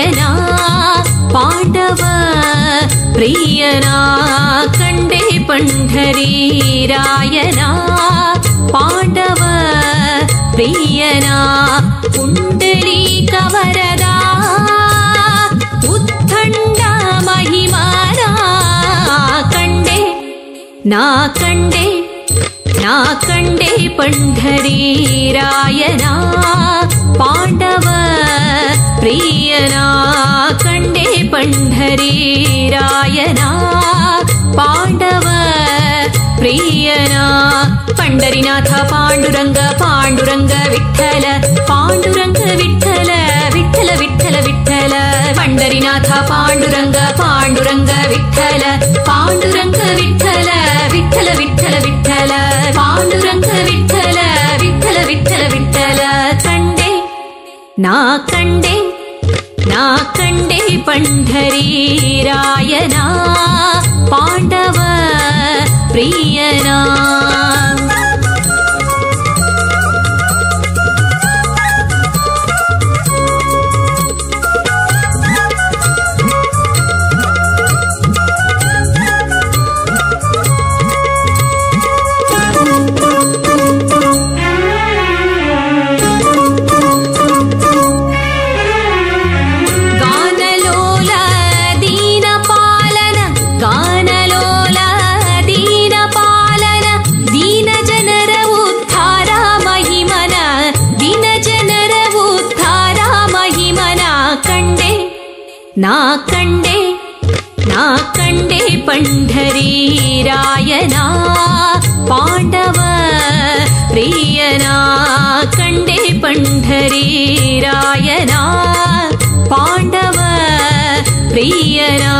ರಾಯನಾ ಪಾಂಡವ ಪ್ರಿಯನಾ ಕಂಡೆ ಪಂಢರಿ ರಾಯನಾ ಪಾಂಡವ ಪ್ರಿಯನಾ ಪುಂಡರೀಕ ವರದಾ ಉತ್ತಂಡ ಮಹಿಮನಾ ಕಂಡೆ ನಾ ಕಂಡೆ ಪಂಢರಿ ರಾಯನಾ ಪಾಂಡವ ಪ್ರಿಯನಾ ಕಂಡೆ ಪಂಢರಿ ರಾಯನಾ ಪಾಂಡವ ಪ್ರಿಯನಾ ಪಂಡರಿನಾಥ ಪಾಂಡುರಂಗ ಪಾಂಡುರಂಗ ವಿಠಲ ಪಾಂಡುರಂಗ ವಿಠಲ ವಿಠಲ ವಿಠಲ ವಿಠಲ ಪಂಡರಿನಾಥ ಪಾಂಡುರಂಗ ಪಾಂಡುರಂಗ ವಿಠಲ ಪಾಂಡುರಂಗ ವಿಠಲ ವಿಠಲ ವಿಠಲ ವಿಠಲ ಪಾಂಡುರಂಗ ವಿಠಲ ವಿಠಲ ವಿಠಲ ವಿಠಲ ಕಂಡೆ ನಾ ಕಂಡೆ ಪಂಢರಿ ರಾಯನಾ ಪಾಂಡವ ಪ್ರಿಯನಾ ನಾ ಕಂಡೆ ಪಂಢರಿ ರಾಯನಾ ಪಾಂಡವ ಪ್ರಿಯನಾ ಕಂಡೆ ಪಂಢರಿ ರಾಯನಾ ಪಾಂಡವ ಪ್ರಿಯನಾ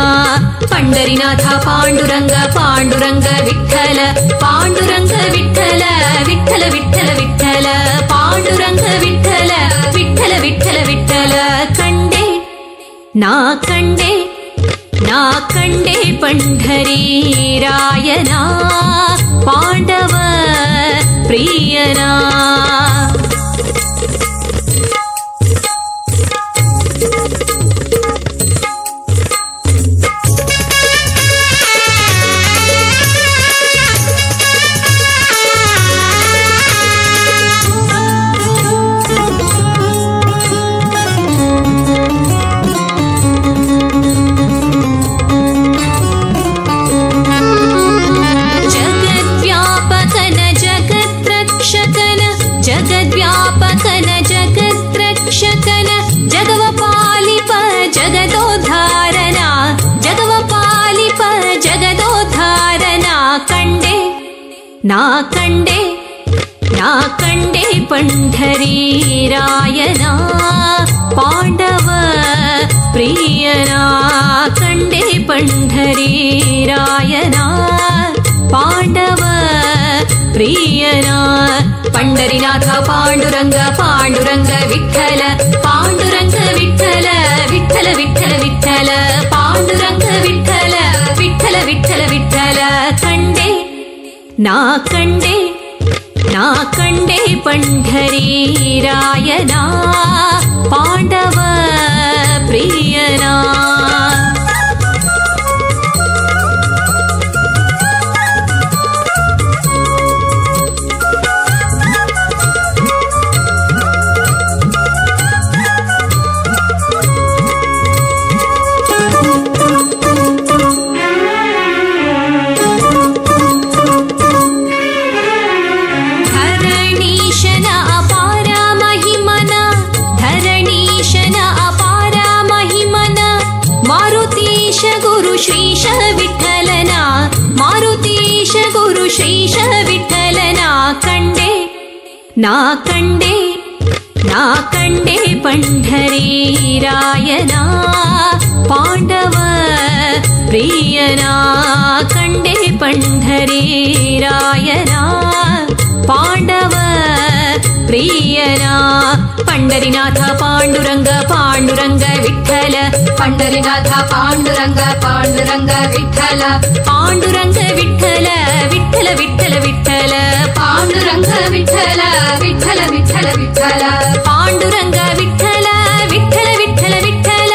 ಪಂಡರಿನಾಥ ಪಾಂಡುರಂಗ ಪಾಂಡುರಂಗ ವಿಠಲ ಪಾಂಡುರಂಗ ವಿಠಲ ವಿಠಲ ವಿಠಲ ವಿಠಲ ಪಾಂಡುರಂಗ ವಿಠಲ ವಿಠಲ ವಿಠಲ ವಿಠಲ ಕಂಡೆ ನಾ ಕಂಡೆ ಪಂಢರಿ ರಾಯನಾ ಪಾಂಡವ ಪ್ರಿಯನಾ ನಾ ಕಂಡೆ ಪಂಢರಿ ರಾಯನಾ ಪಾಂಡವ ಪ್ರಿಯನಾ ಕಂಡೆ ಪಂಢರಿ ರಾಯನಾ ಪಾಂಡವ ಪ್ರಿಯನಾ ಪಂಡರಿನಾಥ ಪಾಂಡುರಂಗ ಪಾಂಡುರಂಗ ವಿಠಲ ಪಾಂಡುರಂಗ ವಿಠಲ ವಿಠಲ ವಿಠಲ ವಿಠಲ ಪಾಂಡುರಂಗ ವಿಠಲ ವಿಠಲ ವಿಠಲ ವಿಠಲ ಕಂಡೆ ನಾ ಕಂಡೆ ಪಂಢರಿ ರಾಯನಾ ಪಾಂಡವ ಪ್ರಿಯನಾ ಶ್ರೀಶ ವಿಠಲನಾ ಕಂಡೆ ನಾ ಕಂಡೆ ಪಂಢರಿ ರಾಯನಾ ಪಾಂಡವ ಪ್ರಿಯನಾ ಕಂಡೆ ಪಂಢರಿ ರಾಯನಾ ಪಾಂಡವ ಪ್ರಿಯನಾ ಪಂಡರಿನಾಥ ಪಾಂಡುರಂಗ ಪಾಂಡುರಂಗ ವಿಠಲ ಪಂಡರಿನಾಥ ಪಾಂಡುರಂಗ ಪಾಂಡುರಂಗ ವಿಠಲ ಪಾಂಡುರಂಗ ವಿಠಲ ವಿಠಲ ವಿಠಲ ವಿಠಲ ಪಾಂಡುರಂಗ ವಿಠಲ ವಿಠಲ ವಿಠಲ ವಿಠಲ ಪಾಂಡುರಂಗ ವಿಠಲ ವಿಠಲ ವಿಠಲ ವಿಠಲ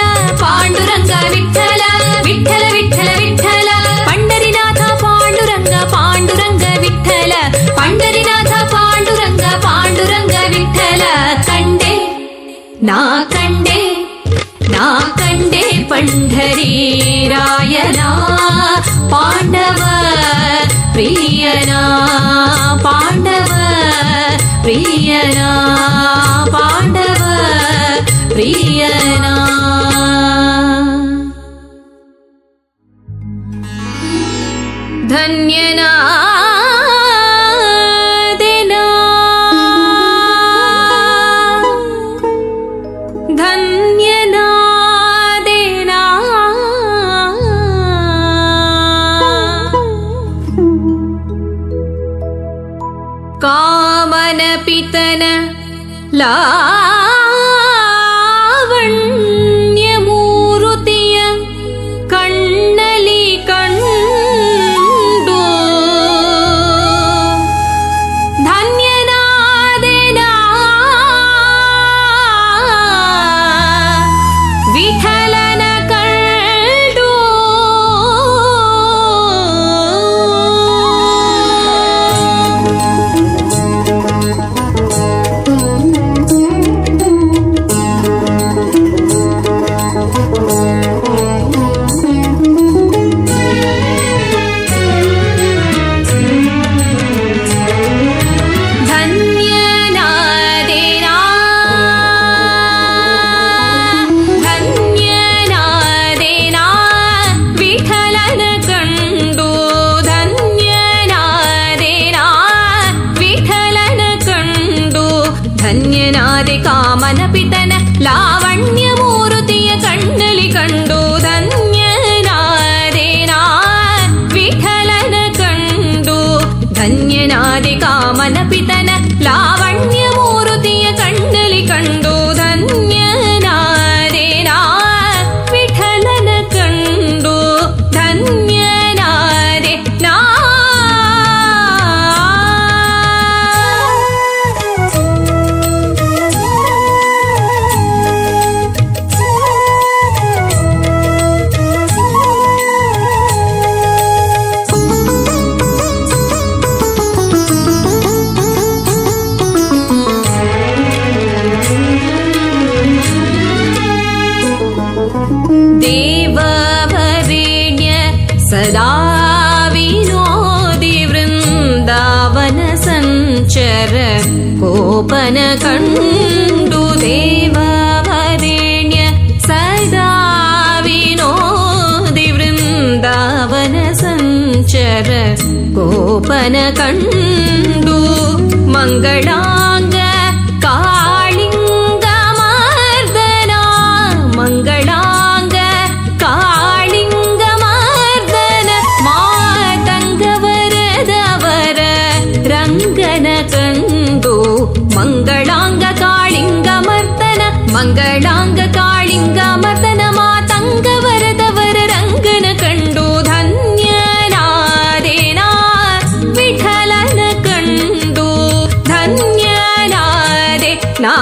ನಾ ಕಂಡೆ ಪಂಢರಿ ರಾಯನ ಪಾಂಡವ ಪ್ರಿಯನ ಪಾಂಡವ ಪ್ರಿಯನ ಪಾಂಡವ ಪ್ರಿಯನ ಧನ್ಯನಾ ಕಾಮನಪಿತನ ಲಾವಣ್ಯ ಮೂರುತಿಯ ಕಣ್ಣಲಿ ಕಂಡು ಧನ್ಯನಾದೆನಾ ವಿಠಲನ ಕಂಡು ಧನ್ಯನಾದೆ ಕಾಮನಪಿತನ ಲಾವಣ್ಯ ಮೂರುತಿಯ ಕಣ್ಣಲಿ ಕಂಡು ಧನ್ಯನಾದೆ ನಾ ವಿಠಲನ ಕಂಡು ಧನ್ಯನಾದೆ ಕಾಮನಪಿತನ ಲಾವಣ್ಯ ಮೂರುತಿಯ ಕಣ್ಣಲಿ ಕಂಡು ಧನ್ಯನಾದೆ ನಾ ವಿಠಲನ ಕಂಡು ಧನ್ಯನಾದೆ ನಾ ದೇವವರೇಣ್ಯ ಸದಾ ವಿನೋದಿ ವೃಂದಾವನ ಸಂಚರ ಕೋಪನ ಕಂಡು ದೇವವರೇಣ್ಯ ಸದಾ ವಿನೋದಿ ವೃಂದಾವನ ಸಂಚರ ಕೋಪನ ಕಂಡು ಮಂಗಳಾಂಗ ಕಾಳಿಂಗ ಮರ್ದನ ಮಂಗಳಾಂಗ ಕಾಳಿಂಗ ಮರ್ದನ ಮಾತಂಗವರದವರ ರಂಗನ ಕಂಡು ಮಂಗಳಾಂಗ ಕಾಳಿಂಗ ಮರ್ದನ ಮಂಗಳಾಂಗ ಕಾಳಿಂಗ ಮರ್ದನ ಮಾತಂಗವರದವರ ರಂಗನ ಕಂಡು ಧನ್ಯನಾದೆನಾ ವಿಠಲನ ಕಂಡು ಧನ್ಯನಾದೆ ನಾ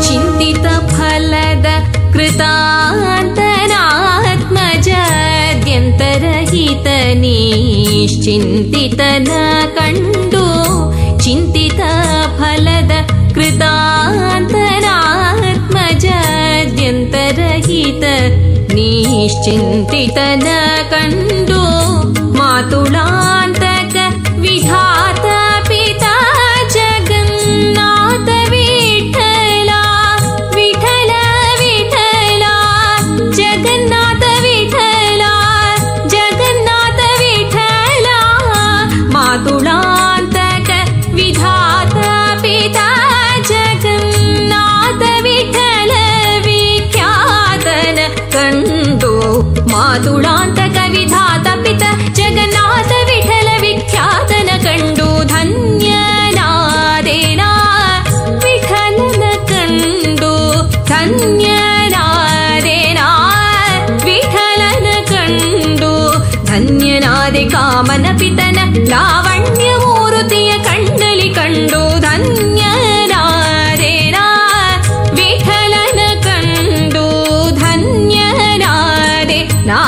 ಚಿಂತಿತ ಫಲದ ಕೃತಾಂತನಾತ್ಮಜಾದ್ಯಂತರಹಿತ ನಿಶ್ಚಿಂತಿತನ ಕಂಡು ಚಿಂತಿತ ಫಲದ ಕೃತಾಂತನಾತ್ಮಜಾದ್ಯಂತರಹಿತ ನಿಶ್ಚಿಂತಿತನ ಕಂಡು ಮಾತುಳಾಂತಕ ವಿಧಾತ ಪಿತಾ ಜಗನ್ನಾಥ ವಿಠಲ ವಿಠಲ ವಿಠಲ ಜಗನ್ನಾಥ ವಿಠಲ ಜಗನ್ನಾಥ ವಿಠಲ ಮಾತುಳಾಂತಕ ವಿಧಾತ ಪಿತಾ ಜಗನ್ನಾಥ ವಿಠಲ ವಿಖ್ಯಾತನ ಕಂಡು ಮಾತುಳಾಂತಕ ವಿಧಾತ ಪಿತ ಜಗನ್ನಾಥ ವಿಠಲ ವಿಖ್ಯಾತನ ಕಂಡು ಧನ್ಯನಾದೆನಾ ವಿಠಲನ ಕಂಡು ಧನ್ಯನಾದೆನಾ ವಿಠಲನ ಕಂಡು ಆದೆ ಕಾಮನ ಪಿತನ ಲಾವಣ್ಯ ಮೂರುತಿಯ ಕಂಡಲಿ ಕಂಡು ಧನ್ಯನಾದೆ ನಾ ವಿಠಲನ ಕಂಡು ಧನ್ಯನಾದೆ ನಾ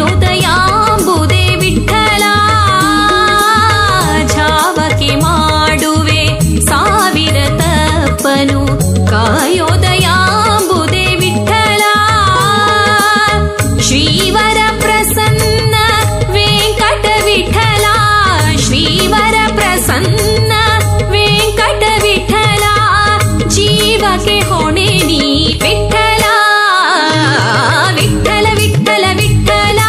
ಕಾಯೋದಯಾಂಬುದೇ ವಿಠಲ ಝಾವಕೆ ಮಾಡುವೆ ಸಾವಿರ ತಪ್ಪನು ಕಾಯೋದಯಾಂಬುದೇ ವಿಠಲ ಶ್ರೀವರ ಪ್ರಸನ್ನ ವೆಂಕಟ ವಿಠಲ ಶ್ರೀವರ ಪ್ರಸನ್ನ ವೆಂಕಟ ವಿಠಲ ಜೀವಕ್ಕೆ ಹೊಣೆ ನೀ ವಿಠಲ ವಿಠಲ ವಿಠಲ ವಿಠಲ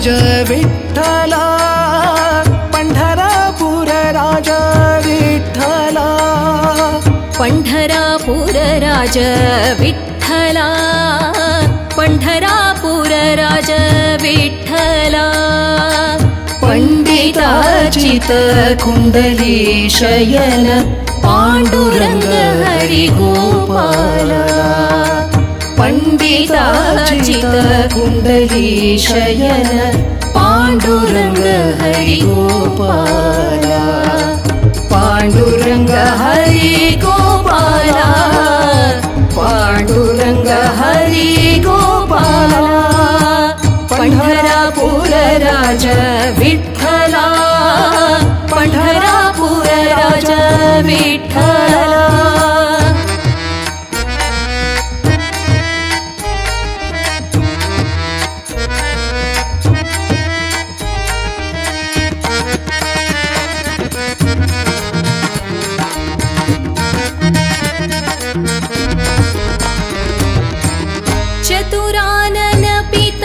राज विठ्ठला पंढरापूर राज विठ्ठला पंढरापूर राज विठ्ठला पंढरापूर राज विठ्ठला पंडिताचित कुंडली शयन पांडुरंग हरि गोपाला पंडिताचित कुंडली शयन पांडुरंग हरि गोपाला पांडुरंग हरि गोपाला पांडुरंग हरि गोपाला पंढरापूर राज विठ्ठला पंढरापूर राज विठ्ठला चतुरानन पित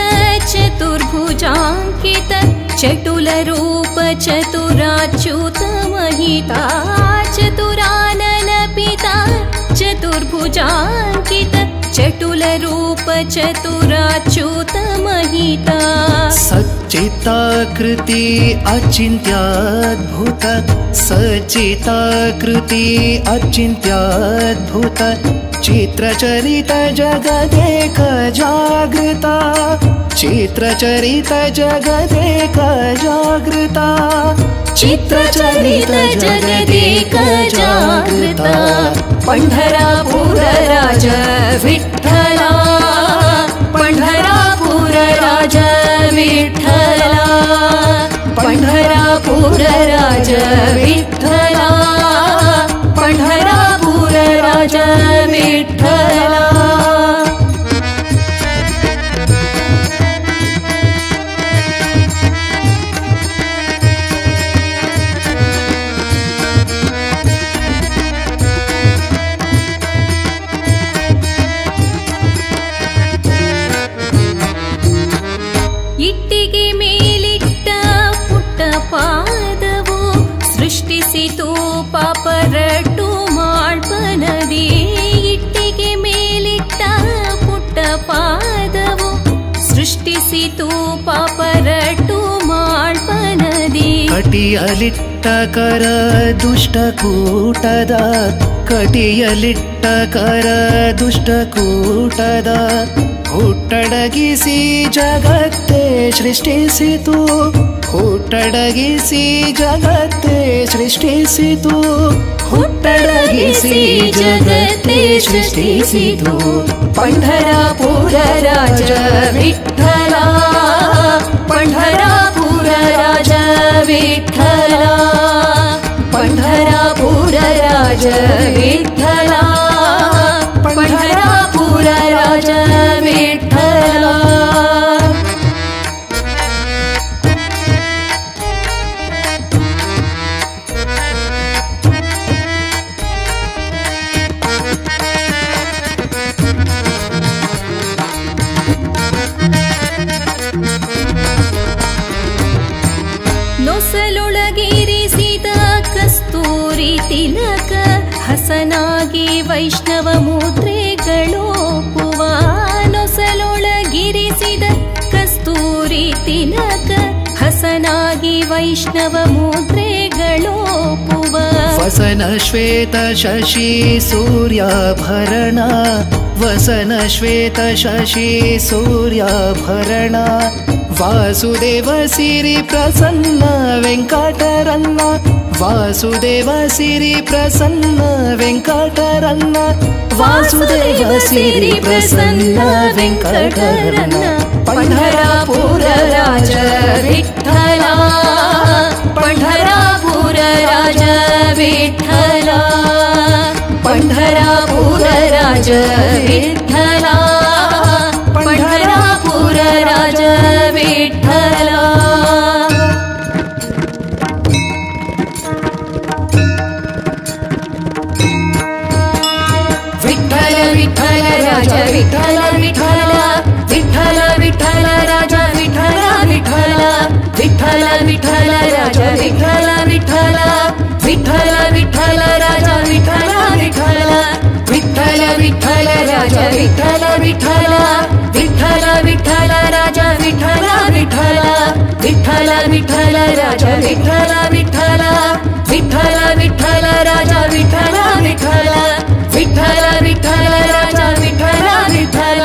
चतुर्भुजाङ्कित चटुलरूप चतुराच्युत महिता चतुरानन पिता चतुर्भुजाङ्कित चटुलरूप चतुराच्युत महिता सच्चिताकृति अचिन्त्याद्भुत सच्चिताकृति अचिन्त्याद्भुत चित्रचरित जगदेक जागृता चित्रचरित जगदेक जागृता चित्रचरित जगदेक जागृता पंढरापूर राज विठ्ठला पंढरापूर राज विठ्ठला पंढरापूर राज विठ्ठला पंढरापूर राज विठ्ठला ಇಟ್ಟಿಗೆ ಮೇಲಿಟ್ಟ ಪುಟ್ಟ ಪಾದವು ಸೃಷ್ಟಿಸಿತು ಪಾಪರಟ್ಟು ಮಾಡ್ಪನದಿ ಇಟ್ಟಿಗೆ ಮೇಲಿಟ್ಟ ಪುಟ್ಟ ಪಾದವು ಸೃಷ್ಟಿಸಿತು ಪಾಪರಟ್ಟು ಮಾಡ್ಪನದಿ ಕಟಿಯಲಿಟ್ಟ ಕರ ದುಷ್ಟಕೂಟದ ಕಟಿಯಲಿಟ್ಟ ಕರ ದುಷ್ಟಕೂಟದ ಹುಟ್ಟಡಗಿಸಿ ಜಗತ್ತೇ ಸೃಷ್ಟಿಸಿತು ಹುಟ್ಟಡಗಿಸಿ ಜಗತ್ತೇ ಸೃಷ್ಟಿಸಿತು ಹುಟ್ಟಡಗಿಸಿ ಜಗತ್ತೇ ಸೃಷ್ಟಿಸಿತು पंढरापूर राज विठ्ठला पंढरापूर राज विठ्ठला पंढरापूर राज विठ्ठला पंढरापूर राज विठ्ठला ನೊಸಲೊಳಗಿರಿಸಿದ ಕಸ್ತೂರಿ ತಿಲಕ ಹಸನಾಗಿ ವೈಷ್ಣವ ಮುದ್ರೆಗಳೋಪುವ ನೊಸಲೊಳಗಿರಿಸಿದ ಕಸ್ತೂರಿ ತಿಲಕ ಹಸನಾಗಿ ವೈಷ್ಣವ ಮುದ್ರೆಗಳೋಪುವ ವಸನ ಶ್ವೇತ ಶಶಿ ಸೂರ್ಯಾಭರಣ ವಸನ ಶ್ವೇತ ಶಶಿ ಸೂರ್ಯಾಭರಣ ವಾಸುದೇವ ಸಿರಿ ಪ್ರಸನ್ನ ವೆಂಕಟರನ್ನ ವಾಸುದೇವ ಸಿರಿ ಪ್ರಸನ್ನ ವೆಂಕಟರನ್ನ ವಾಸುದೇವ ಸಿರಿ ಪ್ರಸನ್ನ ವೆಂಕಟರನ್ನ पंढरापूर राज विठ्ठला पंढरापूर राज विठ्ठला पंढरापूर राज विठ्ठला पंढरापूर राज विठ्ठला विठ्ठल विठ्ठल राजा विठ्ठल विठ्ठल विठ्ठल विठ्ठल राजा विठ्ठल विठ्ठल ವಿಠಲ ರಾಜ ವಿಠಲ ವಿಠಲ ವಿಠಲ ವಿಠಲ ರಾಜ ವಿಠಲ ವಿಠಲ ವಿಠಲ ವಿಠಲ ರಾಜ ವಿಠಲ ವಿಠಲ ವಿಠಲ ವಿಠಲ ರಾಜ ವಿಠಲ ವಿಠಲ ವಿಠಲ ವಿಠಲ ರಾಜ ವಿಠಲ ವಿಠಲ ವಿಠಲ ವಿಠಲ ರಾಜ ವಿಠಲ ವಿಠಲ ವಿಠಲ ವಿಠಲ ರಾಜ ವಿಠಲ ವಿಠಲ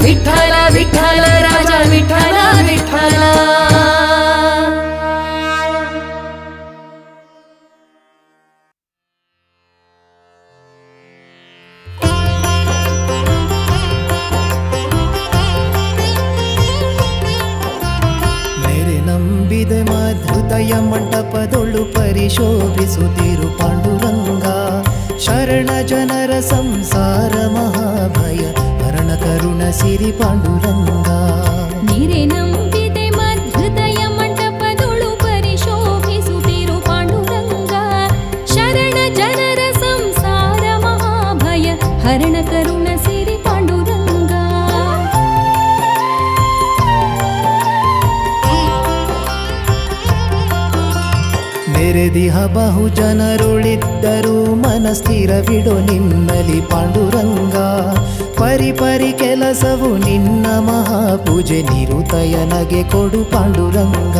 ವಿಠಲ ವಿಠಲ ರಾಜ ವಿಠಲ ವಿಠಲ. ನಂಬಿದೆ ಮಧುದಯ ಮಂಟಪದೊಳು ಪರಿಶೋಭಿಸುತ್ತಿರು ಪಾಂಡುರಂಗ ಶರಣ ಜನರ ಸಂಸಾರ ಮಹಾಭಯ ಹರಣ ಕರುಣ ಸಿರಿ ಪಾಂಡುರಂಗ. ನೀರೆ ನಂಬಿದೆ ಮಧುದಯ ಮಂಟಪದೊಳು ಪರಿಶೋಭಿಸುತ್ತಿರು ಪಾಂಡುರಂಗ ಶರಣ ಜನರ ಸಂಸಾರ ಮಹಾಭಯ ಹರಣ ಕರುಣ ಸಿರಿ ಪಾಂಡುರಂಗ. ನೆರೆದಿಹ ಬಹು ಜನರುಳಿದ್ದರೂ ಮನಸ್ಥಿರವಿಡೋ ನಿನ್ನಲಿ ಪಾಂಡುರಂಗ ಪರಿಪರಿ ಕೆಲಸವು ನಿನ್ನ ಮಹಾಪೂಜೆ ನಿರುತಯನಗೆ ಕೊಡು ಪಾಂಡುರಂಗ.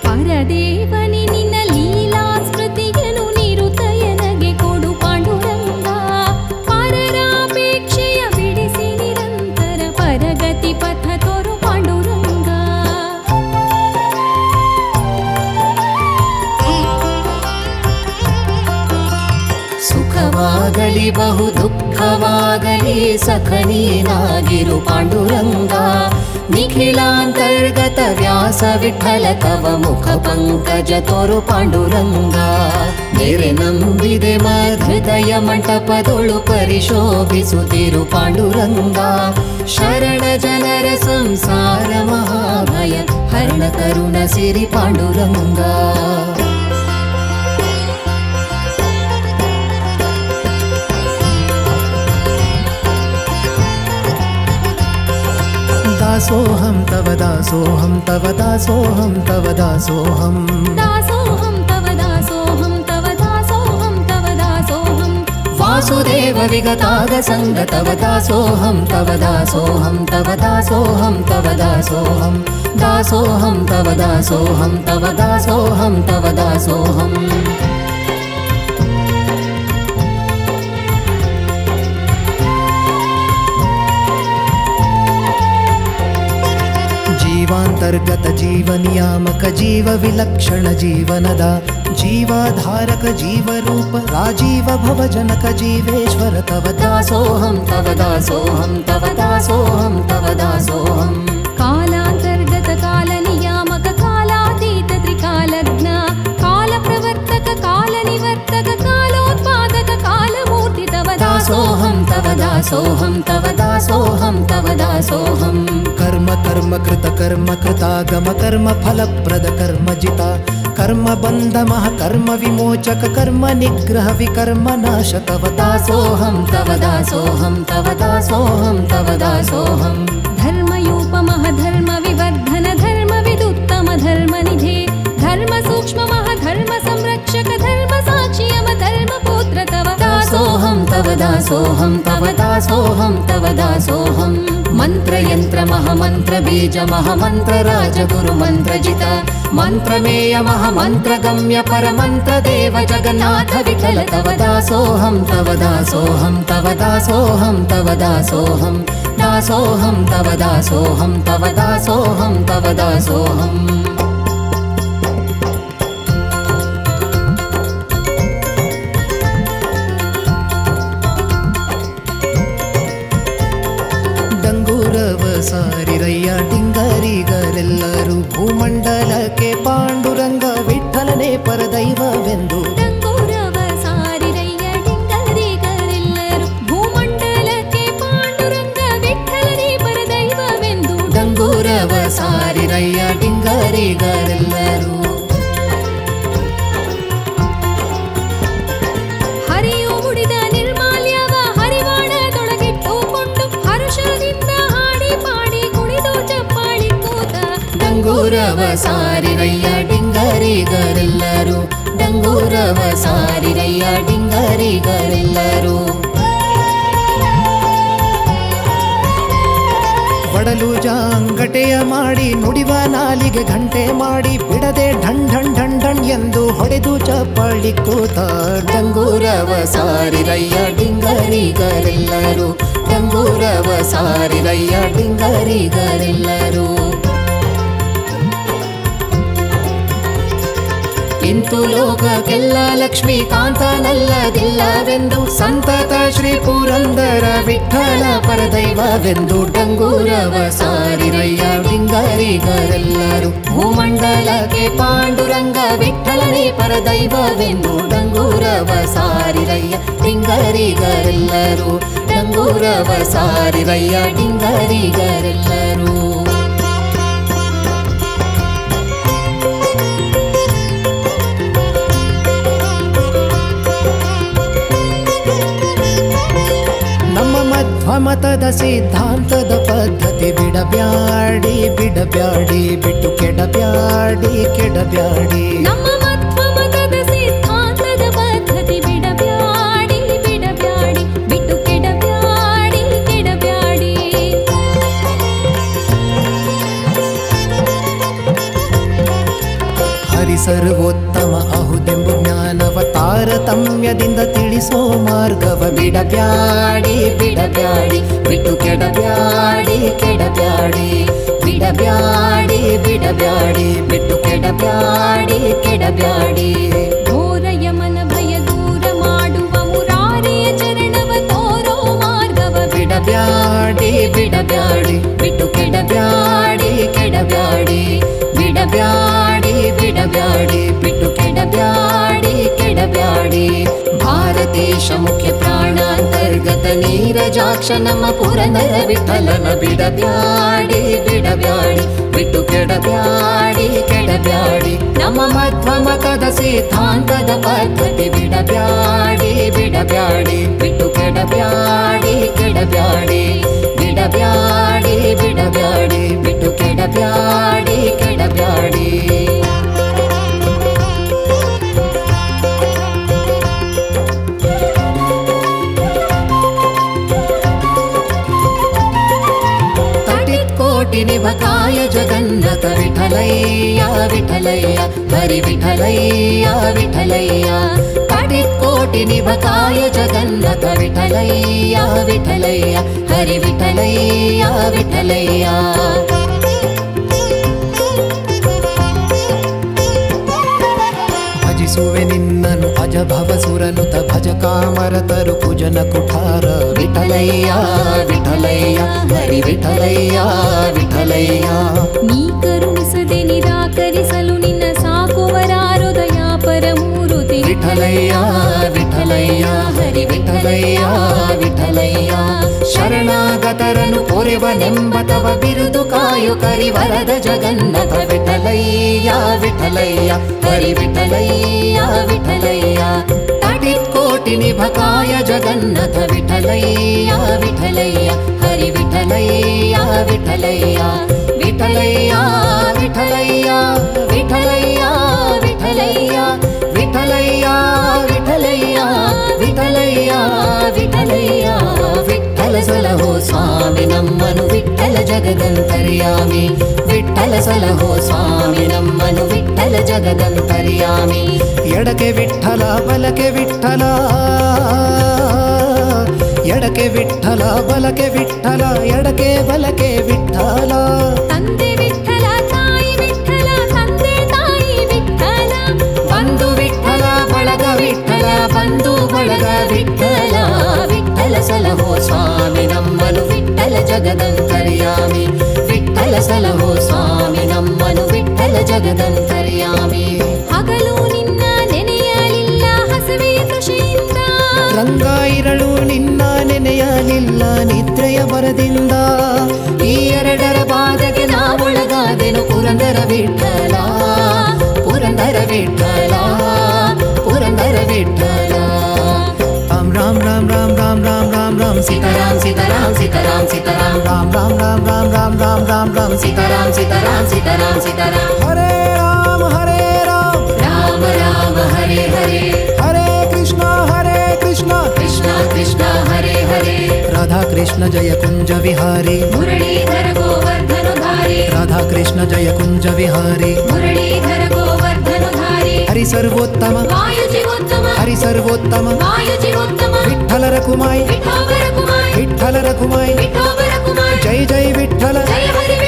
ಪರದೇವನಿ ನಿನ್ನ ಲೀಲಾ ಸ್ಮೃತಿಯನ್ನು ನಿರುತಯನಗೆ ಕೊಡು ಪಾಂಡುರಂಗ ಪರರಾಪೇಕ್ಷೆಯ ಬಿಡಿಸಿ ನಿರಂತರ ಪರಗತಿ ಪಥ ತೋರು ಪಾಂಡುರಂಗ. ಸುಖವಾಗಲಿ ಬಹು ದುಃಖವಾಗಲಿ ಸಖನೀನಾಗಿರು ಪಾಂಡುರಂಗ ನಿಖಿಲಾಂತರ್ಗತ ವ್ಯಾಸ ವಿಠಲ ತವ ಮುಖ ಪಂಕಜ ತೋರು ಪಾಂಡುರಂಗ. ನೆರೆ ನಂಬಿದೆ ಮಧುದಯ ಮಂಟಪದೊಳು ಪರಿಶೋಭಿಸುತ್ತಿರು ಪಾಂಡುರಂಗ ಶರಣ ಜನರ ಸಂಸಾರ ಮಹಾಭಯ ಹರಣ ಕರುಣ ಸಿರಿ ಪಾಂಡುರಂಗ. दासोऽहं तव दासोऽहं तव दासोऽहं तव दासोऽहं दासोऽहं तव दासोऽहं तव दासोऽहं तव दासोऽहं वासुदेव विगताग संग तव दासोऽहं तव दासोऽहं तव दासोऽहं तव दासोऽहं दासोऽहं तव दासोऽहं तव दासोऽहं तव दासोऽहं. जीवांतर्गत जीव नियामक जीव विलक्षण जीवनदा जीवाधारक जीव रूप राजीव भवजनक जीवेश्वर तव दासोऽहं तव दासोऽहं तव दासोऽहं तव दासोऽहं. कालांतर्गत काल नियामक कालातीत त्रिकालज्ञ काल प्रवर्तक काल निवर्तक कालोत्पादक कालमूर्ति तव दासोऽहं तव दासोऽहं तव दासोऽहं तव दासोऽहं. कर्म कर्म कृत कर्म कृतागम कर्म फलप्रद कर्म जिता कर्म बंध मह कर्म विमोचक कर्म निग्रह विकर्म नाश तव दासोऽहं तव दासोऽहं तव दासोऽहं तव दासोऽहं. धर्मयूप महधर्म विवर्धन धर्म विदुत्तम धर्म निधे धर्म सूक्ष्म महधर्म संरक्षक धर्म साक्षी यम धर्म पुत्र तव दासोऽहं तव दासोऽहं तव दासोऽहं तव दासोऽहं. मंत्र यंत्र महामंत्र बीज महामंत्र राज गुरु मंत्र जित मंत्रमेय महामंत्र गम्य परमंत्र देव जगन्नाथ विठल तव दासोऽहं तव दासोऽहं तव दासोऽहं तव दासोऽहं. दासोऽहं तव दासोऽहं तव दासोऽहं तव दासोऽहं. ಸಾರಿರಯ್ಯ ಡಿಂಗರಿಗರೆಲ್ಲರೂ ಭೂಮಂಡಲಕ್ಕೆ ಪಾಂಡುರಂಗ ವಿಠಲನೇ ಪರದೈವವೆಂದು ಡಂಗೂರವ ಸಾರಿರಯ್ಯ ಡಿಂಗರಿಗರೆಲ್ಲರೂ ಭೂಮಂಡಲಕ್ಕೆ ಪಾಂಡುರಂಗ ವಿಠಲನೇ ಪರದೈವವೆಂದು ಡಂಗೂರವ ಸಾರಿರಯ್ಯ ಡಿಂಗರಿಗರೆಲ್ಲರೂ ಹರಿಯು ಮುಡಿದ ನಿರ್ಮಾಲ್ಯವ ಹರಿವಾಣದೊಳಗಿಟ್ಟುಕೊಂಡು ಡಂಗೂರವ ಸಾರಿರಯ್ಯ ಡಿಂಗರಿಗರೆಲ್ಲರೂ ಡಂಗೂರವ ಸಾರಿರಯ್ಯ ಡಿಂಗರಿಗರೆಲ್ಲರೂ ಒಡಲು ಜಾಂಗಟೆಯ ಮಾಡಿ ನುಡಿವ ನಾಲಿಗೆ ಗಂಟೆ ಮಾಡಿ ಬಿಡದೆ ಢಣ್ ಢಣ್ ಢಣ್ ಢಣ್ ಎಂದು ಹೊಡೆದು ಚಪ್ಪಾಳಿ ಕೂತ ಡಂಗೂರವ ಸಾರಿರಯ್ಯ ಡಿಂಗರಿಗರೆಲ್ಲರೂ ಡಂಗೂರವ ಸಾರಿರಯ್ಯ ಡಿಂಗರಿಗರೆಲ್ಲರೂ ಇಂತು ಲೋಕಕ್ಕೆಲ್ಲ ಲಕ್ಷ್ಮೀಕಾಂತನಲ್ಲದಿಲ್ಲವೆಂದು ಸಂತತ ಶ್ರೀ ಪುರಂದರ ವಿಠಲ ಪರದೈವವೆಂದು ಡಂಗೂರವ ಸಾರಿರಯ್ಯ ಡಿಂಗರಿಗರೆಲ್ಲರೂ ಭೂಮಂಡಲಕ್ಕೆ ಪಾಂಡುರಂಗ ವಿಠಲನೇ ಪರದೈವವೆಂದು ಡಂಗೂರವ ಸಾರಿರಯ್ಯ ಡಿಂಗರಿಗರೆಲ್ಲರೂ ಡಂಗೂರವ ಸಾರಿರಯ್ಯ ಡಿಂಗರಿಗರೆಲ್ಲರೂ ಮತದ ಸಿದ್ಧಾಂತದ ಪದ್ಧತಿ ಬಿಡಬ್ಯಾಡಿ ಬಿಡಬ್ಯಾಡಿ ಬಿಟ್ಟು ಕೆಡಬ್ಯಾಡಿ ಕೆಡಬ್ಯಾಡಿ ನಮ್ಮ ಮತದ ಸಿದ್ಧಾಂತದ ಪದ್ಧತಿ ಬಿಡಬ್ಯಾಡಿ ಬಿಡಬ್ಯಾಡಿ ಬಿಟ್ಟು ಕೆಡಬ್ಯಾಡಿ ಕೆಡಬ್ಯಾಡಿ ಹರಿಸರ್ವೋತ್ತಮ ಅಹುದೆಂಬು ಜ್ಞಾನವ ತಾರತಮ್ಯದಿಂದ ತಿಳಿಸೋ ಮಾರ್ಗವ ಬಿಡಬ್ಯಾಡಿ ಬಿಡಬ್ಯಾಡಿ ಬಿಟ್ಟು ಕೆಡಬ್ಯಾಡಿ ಕೆಡಬ್ಯಾಡಿ ಬಿಡಬ್ಯಾಡಿ ಬಿಡಬ್ಯಾಡಿ ಬಿಟ್ಟು ಕೆಡಬ್ಯಾಡಿ ಕೆಡಬ್ಯಾಡಿ ಘೋರ ಯಮನ ಭಯ ದೂರ ಮಾಡುವ ಮುರಾರಿಯ ಚರಣವ ತೋರೋ ಮಾರ್ಗವ ಬಿಡಬ್ಯಾಡಿ ಬಿಡಬ್ಯಾಡಿ ಬಿಟ್ಟು ಕೆಡಬ್ಯಾಡಿ ಕೆಡಬ್ಯಾಡಿ ಬಿಡಬ್ಯಾಡಿ ಬಿಡಬ್ಯಾಡಿ ಬಿಟ್ಟು ಕೆಡಬ್ಯಾಡಿ ಕೆಡಬ್ಯಾಡಿ ಭಾರತೇಶ ಮುಖ್ಯ ಪ್ರಾಣಾಂತರ್ಗತ ನೀರಜಾಕ್ಷ ನಮ್ಮ ಪುರಂದರ ವಿಠಲನ ಬಿಡಬ್ಯಾಡಿ ಬಿಡಬ್ಯಾಡಿ ಬಿಟ್ಟು ಕೆಡಬ್ಯಾಡಿ ಕೆಡಬ್ಯಾಡಿ ನಮ್ಮ ಮತದ ಸಿದ್ಧಾಂತದ ಪದ್ಧತಿ ಬಿಡಬ್ಯಾಡಿ ಬಿಡಬ್ಯಾಡಿ ಬಿಟ್ಟು ಕೆಡಬ್ಯಾಡಿ ಕೆಡಬ್ಯಾಡಿ ಬಿಡಬ್ಯಾಡಿ ಬಿಡಬ್ಯಾಡಿ ಬಿಟ್ಟು ಕೆಡಬ್ಯಾಡಿ ಕೆಡಬ್ಯಾಡಿ ನಿಭಕಾಯ ಜಗನ್ನಥ ವಿಠಲಯ್ಯ ವಿಠಲಯ್ಯ ಹರಿ ವಿಠಲಯ್ಯ ವಿಠಲಯ್ಯ ಕೋಟಿ ನಿಭಕಾಯ ಜಗನ್ನಥ ವಿಠಲಯ್ಯ ವಿಠಲಯ್ಯ ಹರಿ ವಿಠಲಯ್ಯ ವಿಠಲಯ್ಯ ಭಜಿಸುವೆ ನಿನ್ನನು ಅಜ ಭವಸುರನುತ ಭಜ ಕಾಮರತರು ಕುಜನ ಕುಠಾರ ವಿಠಲಯ್ಯ ವಿಠಲಯ್ಯ ಹರಿ ವಿಠಲಯ್ಯ ವಿಠಲಯ್ಯ ನೀ ಕರುಣಿಸದೆ ನಿರಾಕರಿಸಲು ನಿನ್ನ ಸಾಕುವರಾರುದಯ ಪರಮೂರುತಿ ವಿಠಲಯ್ಯ ವಿಠಲಯ್ಯ ಹರಿ ವಿಠಲಯ್ಯ ವಿಠಲಯ್ಯ ಶರಣಾಗತರನು ಪೊರೆವನೆಂಬ ತವ ಬಿರುದು ಕಾಯು ಕರಿವರದ ಜಗನ್ನಥ ವಿಠಲಯ್ಯ ವಿಠಲಯ್ಯ ಹರಿ ವಿಠಲಯ್ಯ ವಿಠಲಯ್ಯ ಕೋಟಿ ನಿಭಕಾಯ ಜಗನ್ನಥ ವಿಠಲಯ್ಯ ವಿಠಲಯ್ಯ ಹರಿ ವಿಠಲಯ್ಯ ವಿಠಲಯ್ಯ ವಿಠಲಯ್ಯ ವಿಠಲಯ್ಯ ವಿಠಲಯ್ಯ ವಿಠಲಯ್ಯ ವಿಠಲಯ್ಯ ವಿಠಲಯ್ಯ ವಿಠಲಯ್ಯ ವಿಠಲಯ್ಯ ವಿಠಲ ಸಲಹೋ ಸ್ವಾಮಿ ನಮ್ಮನು ವಿಠಲ ಜಗದಂತರ್ಯಾಮಿ ವಿಠಲ ಸಲಹೋ ಸ್ವಾಮಿ ನಮ್ಮನು ವಿಠಲ ಜಗದಂತರ್ಯಾಮಿ ಎಡಕೆ ವಿಠಲ ಬಲಕೆ ವಿಠಲ ಎಡಕೆ ವಿಠಲ ಬಲಕೆ ವಿಠಲ ಎಡಕೆ ಬಲಕೆ ವಿಠಲ ತಂದೆ ವಿಠಲ ತಾಯಿ ವಿಠಲ ತಂದೆ ತಾಯಿ ವಿಠಲ ಬಂಧು ವಿಠಲ ಬಳಗ ವಿಠಲ ಬಂಧು ಬಳಗ ವಿಠಲ ವಿಠಲ ಸಲಹೋ ಸ್ವಾಮಿ ನಮ್ಮನು ವಿಠಲ ಜಗದಂತರ್ಯಾಮಿ ವಿಠಲ ಸಲಹೋ ಸ್ವಾಮಿ ನಮ್ಮನು ವಿಠಲ ಜಗದಂತರ್ಯಾಮಿ ಹಗಲು ನಿನ್ನ ನೆನೆಯಲಿಲ್ಲ ಹಸವೆ ಕೃಷಿಯಿಂದ ರಂಗ ಇರಳು ನಿನ್ನ ನೆನೆಯಲಿಲ್ಲ ನಿದ್ರೆಯ ಬರದಿಂದ ಈ ಎರಡರ ಬಾಧೆಗೆ ನಾವೊಳಗಾದೆನು ಪುರಂದರ ವಿಠಲ ಪುರಂದರ ವಿಠಲ ಪುರಂದರ ವಿಠಲ ರಾಮ್ ರಾಮ್ ರಾಮ್ ರಾಮ್ ರಾಮ್ ರಾಮ್ ರಾಮ್ ಸೀತಾರಾಮ್ ಸೀತಾರಾಮ್ ಸೀತಾರಾಮ್ ಸೀತಾರಾಮ್ ರಾಮ್ ರಾಮ್ ರಾಮ್ ರಾಮ್ ರಾಮ್ ರಾಮ್ ರಾಮ್ ರಾಮ್ ಸೀತಾರಾಮ್ ಸೀತಾರಾಮ್ ಸೀತಾರಾಮ್ कृष्ण जय कुञ्ज विहारी मुरलीधर गोवर्धनुधारी राधा कृष्ण जय कुञ्ज विहारी मुरलीधर गोवर्धनुधारी हरि सर्वोत्तम वायुजीवोत्तम हरि सर्वोत्तम वायुजीवोत्तम विठ्ठल रघुमाई विठोबर कुमार विठ्ठल रघुमाई विठोबर कुमार जय जय विठ्ठल जय हरि